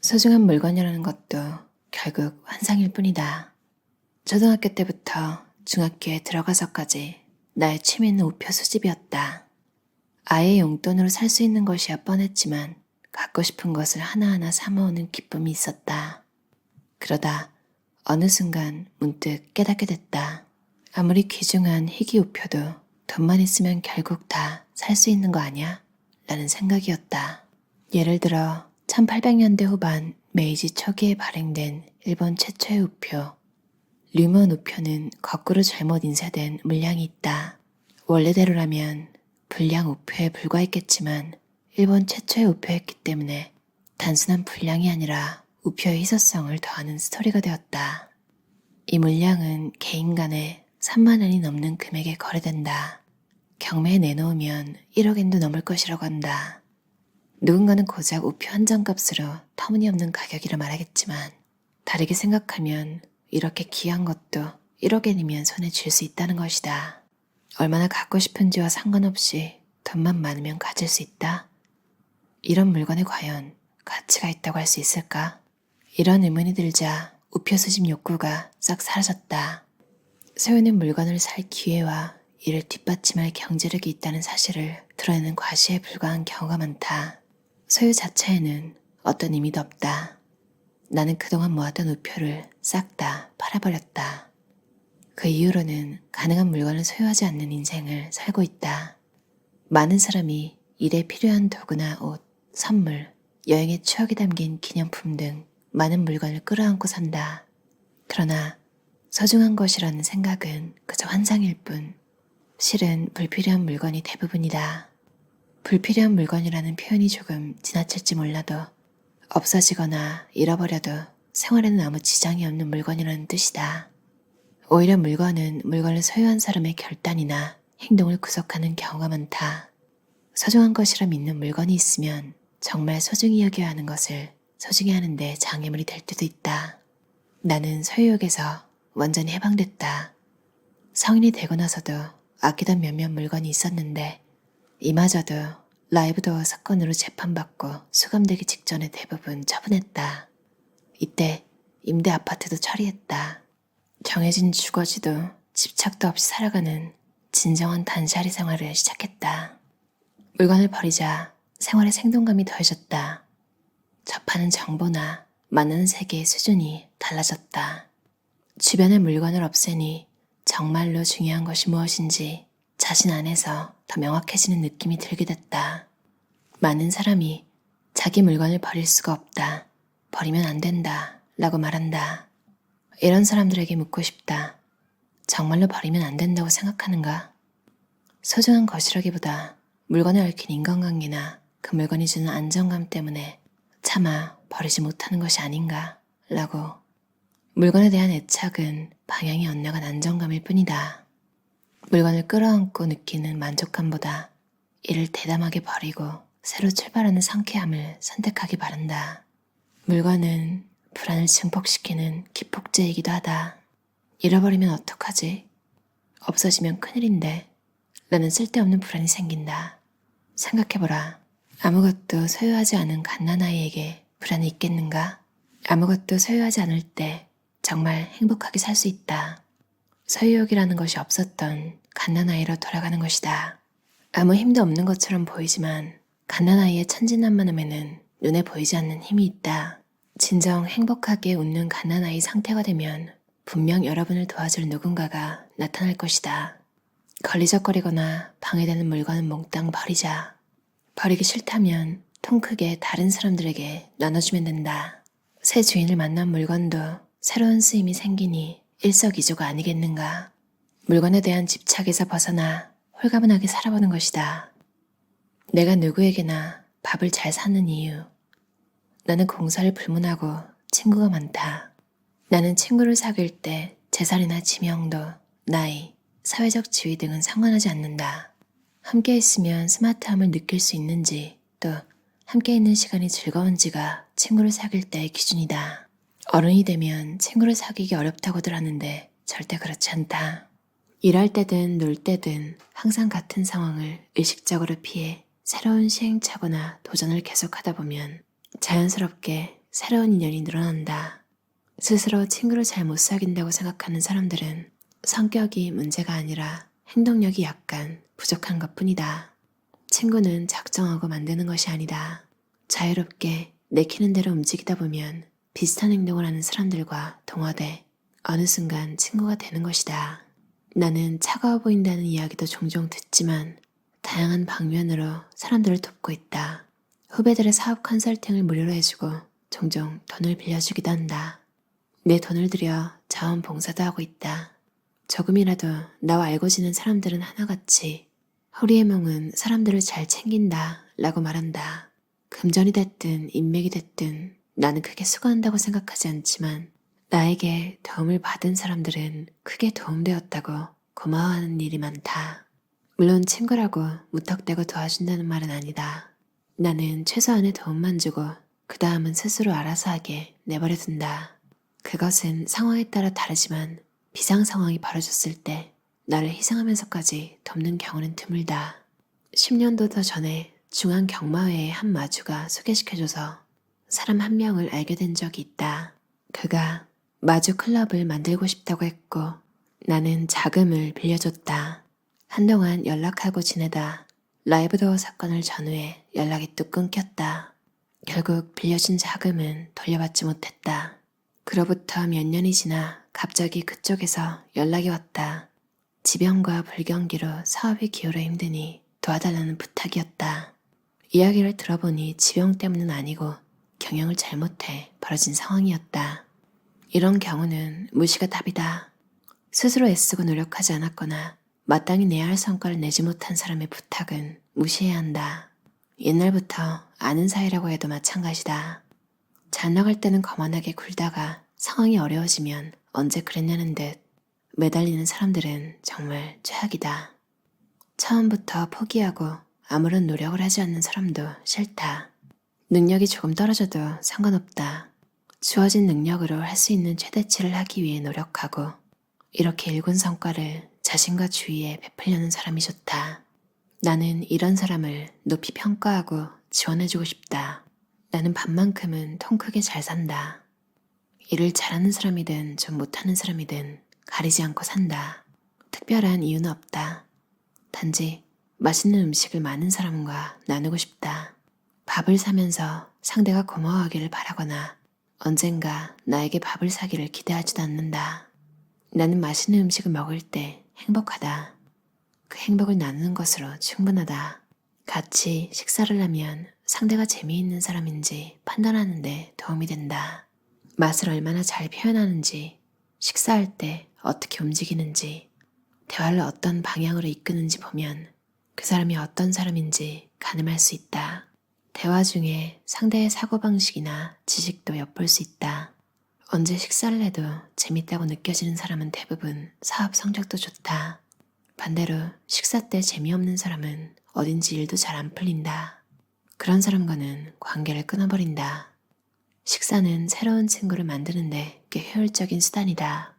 소중한 물건이라는 것도 결국 환상일 뿐이다. 초등학교 때부터 중학교에 들어가서까지 나의 취미는 우표 수집이었다. 아이의 용돈으로 살 수 있는 것이야 뻔했지만 갖고 싶은 것을 하나하나 사모으는 기쁨이 있었다. 그러다 어느 순간 문득 깨닫게 됐다. 아무리 귀중한 희귀 우표도 돈만 있으면 결국 다 살 수 있는 거 아니야? 라는 생각이었다. 예를 들어 1800년대 후반 메이지 초기에 발행된 일본 최초의 우표, 류먼 우표는 거꾸로 잘못 인쇄된 물량이 있다. 원래대로라면 불량 우표에 불과했겠지만 일본 최초의 우표였기 때문에 단순한 불량이 아니라 우표의 희소성을 더하는 스토리가 되었다. 이 물량은 개인 간에 3만 원이 넘는 금액에 거래된다. 경매에 내놓으면 1억엔도 넘을 것이라고 한다. 누군가는 고작 우표 한 장 값으로 터무니없는 가격이라 말하겠지만 다르게 생각하면 이렇게 귀한 것도 1억엔이면 손에 쥘 수 있다는 것이다. 얼마나 갖고 싶은지와 상관없이 돈만 많으면 가질 수 있다. 이런 물건에 과연 가치가 있다고 할 수 있을까? 이런 의문이 들자 우표 수집 욕구가 싹 사라졌다. 소유는 물건을 살 기회와 이를 뒷받침할 경제력이 있다는 사실을 드러내는 과시에 불과한 경우가 많다. 소유 자체에는 어떤 의미도 없다. 나는 그동안 모았던 우표를 싹 다 팔아버렸다. 그 이후로는 가능한 물건을 소유하지 않는 인생을 살고 있다. 많은 사람이 일에 필요한 도구나 옷, 선물, 여행의 추억이 담긴 기념품 등 많은 물건을 끌어안고 산다. 그러나 소중한 것이라는 생각은 그저 환상일 뿐, 실은 불필요한 물건이 대부분이다. 불필요한 물건이라는 표현이 조금 지나칠지 몰라도 없어지거나 잃어버려도 생활에는 아무 지장이 없는 물건이라는 뜻이다. 오히려 물건은 물건을 소유한 사람의 결단이나 행동을 구속하는 경우가 많다. 소중한 것이라 믿는 물건이 있으면 정말 소중히 여겨야 하는 것을 소중히 하는데 장애물이 될 때도 있다. 나는 소유욕에서 완전히 해방됐다. 성인이 되고 나서도 아끼던 몇몇 물건이 있었는데 이마저도 라이브 도어 사건으로 재판받고 수감되기 직전에 대부분 처분했다. 이때 임대 아파트도 처리했다. 정해진 주거지도 집착도 없이 살아가는 진정한 단샤리 생활을 시작했다. 물건을 버리자 생활의 생동감이 더해졌다. 접하는 정보나 만나는 세계의 수준이 달라졌다. 주변의 물건을 없애니 정말로 중요한 것이 무엇인지 자신 안에서 더 명확해지는 느낌이 들게 됐다. 많은 사람이 자기 물건을 버릴 수가 없다, 버리면 안 된다 라고 말한다. 이런 사람들에게 묻고 싶다. 정말로 버리면 안 된다고 생각하는가? 소중한 것이라기보다 물건에 얽힌 인간관계나 그 물건이 주는 안정감 때문에 차마 버리지 못하는 것이 아닌가 라고. 물건에 대한 애착은 방향이 엇나간 안정감일 뿐이다. 물건을 끌어안고 느끼는 만족감보다 이를 대담하게 버리고 새로 출발하는 상쾌함을 선택하기 바란다. 물건은 불안을 증폭시키는 기폭제이기도 하다. 잃어버리면 어떡하지? 없어지면 큰일인데 라는 쓸데없는 불안이 생긴다. 생각해보라. 아무것도 소유하지 않은 갓난아이에게 불안이 있겠는가? 아무것도 소유하지 않을 때 정말 행복하게 살 수 있다. 소유욕이라는 것이 없었던 갓난아이로 돌아가는 것이다. 아무 힘도 없는 것처럼 보이지만 갓난아이의 천진난만함에는 눈에 보이지 않는 힘이 있다. 진정 행복하게 웃는 갓난아이 상태가 되면 분명 여러분을 도와줄 누군가가 나타날 것이다. 걸리적거리거나 방해되는 물건은 몽땅 버리자. 버리기 싫다면 통 크게 다른 사람들에게 나눠주면 된다. 새 주인을 만난 물건도 새로운 쓰임이 생기니 일석이조가 아니겠는가. 물건에 대한 집착에서 벗어나 홀가분하게 살아보는 것이다. 내가 누구에게나 밥을 잘 사는 이유. 나는 공사를 불문하고 친구가 많다. 나는 친구를 사귈 때 재산이나 지명도, 나이, 사회적 지위 등은 상관하지 않는다. 함께 있으면 스마트함을 느낄 수 있는지 또 함께 있는 시간이 즐거운지가 친구를 사귈 때의 기준이다. 어른이 되면 친구를 사귀기 어렵다고들 하는데 절대 그렇지 않다. 일할 때든 놀 때든 항상 같은 상황을 의식적으로 피해 새로운 시행착오나 도전을 계속하다 보면 자연스럽게 새로운 인연이 늘어난다. 스스로 친구를 잘 못 사귄다고 생각하는 사람들은 성격이 문제가 아니라 행동력이 약간 부족한 것뿐이다. 친구는 작정하고 만드는 것이 아니다. 자유롭게 내키는 대로 움직이다 보면 비슷한 행동을 하는 사람들과 동화돼 어느 순간 친구가 되는 것이다. 나는 차가워 보인다는 이야기도 종종 듣지만 다양한 방면으로 사람들을 돕고 있다. 후배들의 사업 컨설팅을 무료로 해주고 종종 돈을 빌려주기도 한다. 내 돈을 들여 자원봉사도 하고 있다. 조금이라도 나와 알고 지낸 사람들은 하나같이 호리의 몽은 사람들을 잘 챙긴다 라고 말한다. 금전이 됐든 인맥이 됐든 나는 크게 수고한다고 생각하지 않지만 나에게 도움을 받은 사람들은 크게 도움되었다고 고마워하는 일이 많다. 물론 친구라고 무턱대고 도와준다는 말은 아니다. 나는 최소한의 도움만 주고 그 다음은 스스로 알아서 하게 내버려둔다. 그것은 상황에 따라 다르지만 비상 상황이 벌어졌을 때 나를 희생하면서까지 돕는 경우는 드물다. 10년도 더 전에 중앙경마회의 한 마주가 소개시켜줘서 사람 한 명을 알게 된 적이 있다. 그가 마주 클럽을 만들고 싶다고 했고 나는 자금을 빌려줬다. 한동안 연락하고 지내다 라이브 도어 사건을 전후해 연락이 뚝 끊겼다. 결국 빌려준 자금은 돌려받지 못했다. 그로부터 몇 년이 지나 갑자기 그쪽에서 연락이 왔다. 지병과 불경기로 사업이 기울어 힘드니 도와달라는 부탁이었다. 이야기를 들어보니 지병 때문은 아니고 경영을 잘못해 벌어진 상황이었다. 이런 경우는 무시가 답이다. 스스로 애쓰고 노력하지 않았거나 마땅히 내야 할 성과를 내지 못한 사람의 부탁은 무시해야 한다. 옛날부터 아는 사이라고 해도 마찬가지다. 잘 나갈 때는 거만하게 굴다가 상황이 어려워지면 언제 그랬냐는 듯 매달리는 사람들은 정말 최악이다. 처음부터 포기하고 아무런 노력을 하지 않는 사람도 싫다. 능력이 조금 떨어져도 상관없다. 주어진 능력으로 할 수 있는 최대치를 하기 위해 노력하고 이렇게 일군 성과를 자신과 주위에 베풀려는 사람이 좋다. 나는 이런 사람을 높이 평가하고 지원해주고 싶다. 나는 반만큼은 통 크게 잘 산다. 일을 잘하는 사람이든 좀 못하는 사람이든 가리지 않고 산다. 특별한 이유는 없다. 단지 맛있는 음식을 많은 사람과 나누고 싶다. 밥을 사면서 상대가 고마워하기를 바라거나 언젠가 나에게 밥을 사기를 기대하지도 않는다. 나는 맛있는 음식을 먹을 때 행복하다. 그 행복을 나누는 것으로 충분하다. 같이 식사를 하면 상대가 재미있는 사람인지 판단하는 데 도움이 된다. 맛을 얼마나 잘 표현하는지, 식사할 때 어떻게 움직이는지, 대화를 어떤 방향으로 이끄는지 보면 그 사람이 어떤 사람인지 가늠할 수 있다. 대화 중에 상대의 사고방식이나 지식도 엿볼 수 있다. 언제 식사를 해도 재밌다고 느껴지는 사람은 대부분 사업 성적도 좋다. 반대로 식사 때 재미없는 사람은 어딘지 일도 잘 안 풀린다. 그런 사람과는 관계를 끊어버린다. 식사는 새로운 친구를 만드는데 꽤 효율적인 수단이다.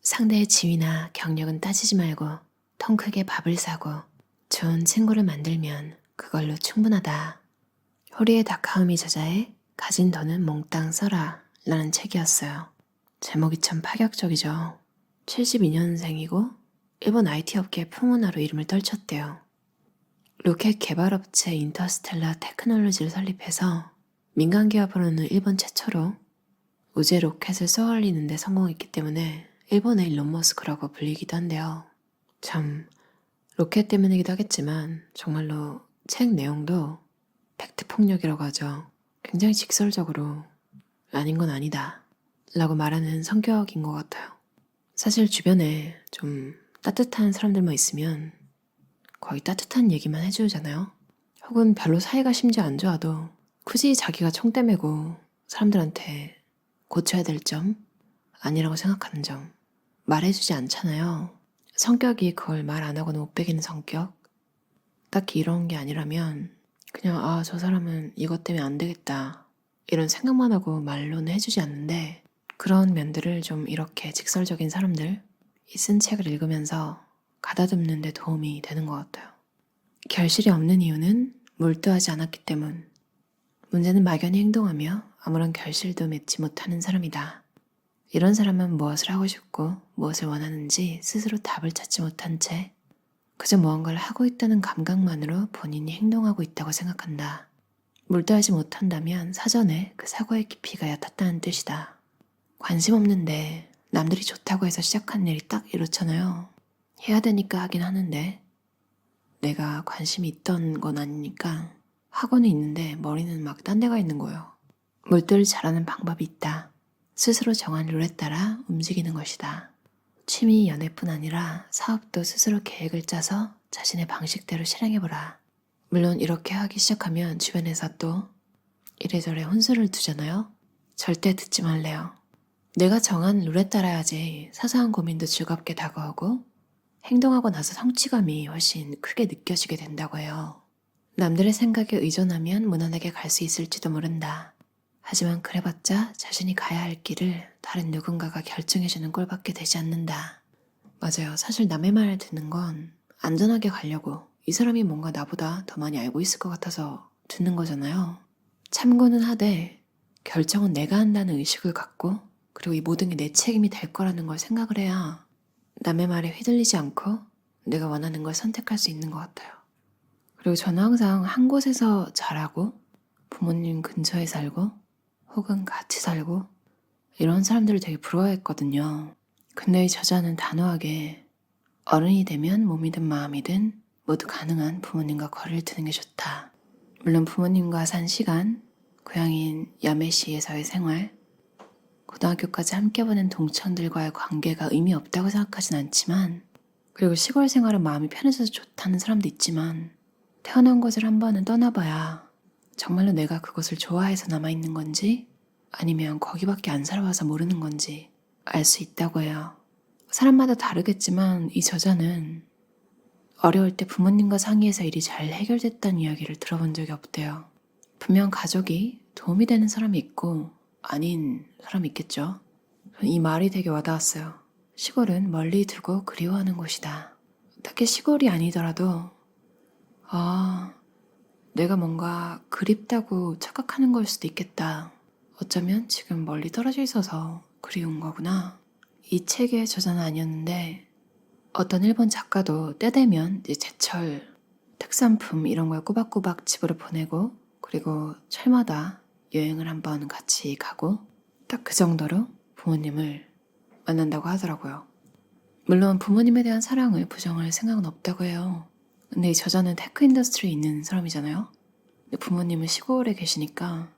상대의 지위나 경력은 따지지 말고 통 크게 밥을 사고 좋은 친구를 만들면 그걸로 충분하다. 호리의 다카오미 저자의 가진 돈은 몽땅 써라 라는 책이었어요. 제목이 참 파격적이죠. 72년생이고 일본 IT 업계의 풍운하로 이름을 떨쳤대요. 로켓 개발업체 인터스텔라 테크놀로지를 설립해서 민간 기업으로는 일본 최초로 우주에 로켓을 쏘아올리는 데 성공했기 때문에 일본의 일론 머스크라고 불리기도 한데요. 참 로켓 때문이기도 하겠지만 정말로 책 내용도 팩트 폭력이라고 하죠. 굉장히 직설적으로 아닌 건 아니다 라고 말하는 성격인 것 같아요. 사실 주변에 좀 따뜻한 사람들만 있으면 거의 따뜻한 얘기만 해주잖아요. 혹은 별로 사이가 심지어 안 좋아도 굳이 자기가 총대 메고 사람들한테 고쳐야 될 점, 아니라고 생각하는 점 말해주지 않잖아요. 성격이 그걸 말 안 하고는 못 베기는 성격? 딱히 이런 게 아니라면 그냥 저 사람은 이것 때문에 안 되겠다 이런 생각만 하고 말로는 해주지 않는데 그런 면들을 좀 이렇게 직설적인 사람들 이 쓴 책을 읽으면서 가다듬는 데 도움이 되는 것 같아요. 결실이 없는 이유는 몰두하지 않았기 때문. 문제는 막연히 행동하며 아무런 결실도 맺지 못하는 사람이다. 이런 사람은 무엇을 하고 싶고 무엇을 원하는지 스스로 답을 찾지 못한 채 그저 무언가를 하고 있다는 감각만으로 본인이 행동하고 있다고 생각한다. 몰두하지 못한다면 사전에 그 사고의 깊이가 얕았다는 뜻이다. 관심 없는데 남들이 좋다고 해서 시작한 일이 딱 이렇잖아요. 해야 되니까 하긴 하는데 내가 관심이 있던 건 아니니까 하고는 있는데 머리는 막 딴 데가 있는 거예요. 몰두를 잘하는 방법이 있다. 스스로 정한 룰에 따라 움직이는 것이다. 취미, 연애뿐 아니라 사업도 스스로 계획을 짜서 자신의 방식대로 실행해보라. 물론 이렇게 하기 시작하면 주변에서 또 이래저래 혼수를 두잖아요. 절대 듣지 말래요. 내가 정한 룰에 따라야지 사소한 고민도 즐겁게 다가오고 행동하고 나서 성취감이 훨씬 크게 느껴지게 된다고 해요. 남들의 생각에 의존하면 무난하게 갈 수 있을지도 모른다. 하지만 그래봤자 자신이 가야 할 길을 다른 누군가가 결정해주는 꼴밖에 되지 않는다. 맞아요. 사실 남의 말 듣는 건 안전하게 가려고 이 사람이 뭔가 나보다 더 많이 알고 있을 것 같아서 듣는 거잖아요. 참고는 하되 결정은 내가 한다는 의식을 갖고 그리고 이 모든 게 내 책임이 될 거라는 걸 생각을 해야 남의 말에 휘둘리지 않고 내가 원하는 걸 선택할 수 있는 것 같아요. 그리고 저는 항상 한 곳에서 자라고 부모님 근처에 살고 혹은 같이 살고 이런 사람들을 되게 부러워했거든요. 근데 이 저자는 단호하게 어른이 되면 몸이든 마음이든 모두 가능한 부모님과 거리를 두는 게 좋다. 물론 부모님과 산 시간, 고향인 야매시에서의 생활, 고등학교까지 함께 보낸 동창들과의 관계가 의미 없다고 생각하진 않지만 그리고 시골 생활은 마음이 편해져서 좋다는 사람도 있지만 태어난 곳을 한 번은 떠나봐야 정말로 내가 그곳을 좋아해서 남아있는 건지 아니면 거기밖에 안 살아와서 모르는 건지 알 수 있다고 해요. 사람마다 다르겠지만 이 저자는 어려울 때 부모님과 상의해서 일이 잘 해결됐다는 이야기를 들어본 적이 없대요. 분명 가족이 도움이 되는 사람이 있고 아닌 사람이 있겠죠. 이 말이 되게 와닿았어요. 시골은 멀리 두고 그리워하는 곳이다. 특히 시골이 아니더라도 내가 뭔가 그립다고 착각하는 걸 수도 있겠다. 어쩌면 지금 멀리 떨어져 있어서 그리운 거구나. 이 책의 저자는 아니었는데 어떤 일본 작가도 때 되면 이제 제철 특산품 이런 걸 꼬박꼬박 집으로 보내고 그리고 철마다 여행을 한번 같이 가고 딱 그 정도로 부모님을 만난다고 하더라고요. 물론 부모님에 대한 사랑을 부정할 생각은 없다고 해요. 근데 이 저자는 테크 인더스트리에 있는 사람이잖아요. 근데 부모님은 시골에 계시니까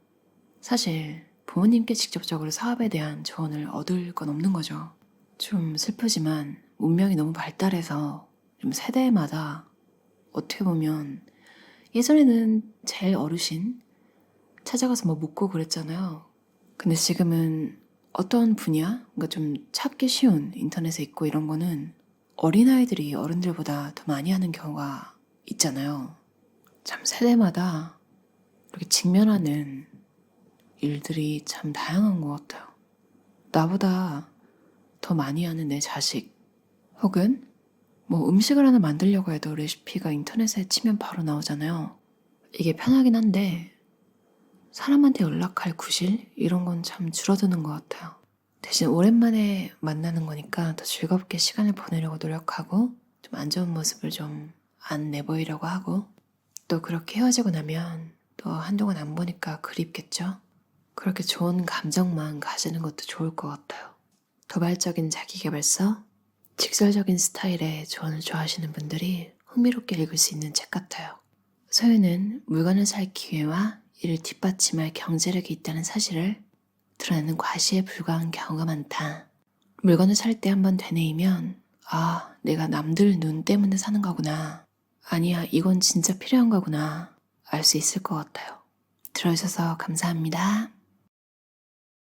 사실 부모님께 직접적으로 사업에 대한 조언을 얻을 건 없는 거죠. 좀 슬프지만 문명이 너무 발달해서 좀 세대마다 어떻게 보면 예전에는 제일 어르신 찾아가서 뭐 묻고 그랬잖아요. 근데 지금은 어떤 분야, 그러니까 좀 찾기 쉬운 인터넷에 있고 이런 거는 어린아이들이 어른들보다 더 많이 하는 경우가 있잖아요. 참 세대마다 이렇게 직면하는 일들이 참 다양한 것 같아요. 나보다 더 많이 하는 내 자식 혹은 뭐 음식을 하나 만들려고 해도 레시피가 인터넷에 치면 바로 나오잖아요. 이게 편하긴 한데 사람한테 연락할 구실 이런 건 참 줄어드는 것 같아요. 대신 오랜만에 만나는 거니까 더 즐겁게 시간을 보내려고 노력하고 좀 안 좋은 모습을 좀 안 내보이려고 하고 또 그렇게 헤어지고 나면 또 한동안 안 보니까 그립겠죠? 그렇게 좋은 감정만 가지는 것도 좋을 것 같아요. 도발적인 자기계발서, 직설적인 스타일의 조언을 좋아하시는 분들이 흥미롭게 읽을 수 있는 책 같아요. 소유는 물건을 살 기회와 이를 뒷받침할 경제력이 있다는 사실을 드러내는 과시에 불과한 경우가 많다. 물건을 살 때 한번 되뇌이면 내가 남들 눈 때문에 사는 거구나. 아니야, 이건 진짜 필요한 거구나. 알 수 있을 것 같아요. 들어주셔서 감사합니다.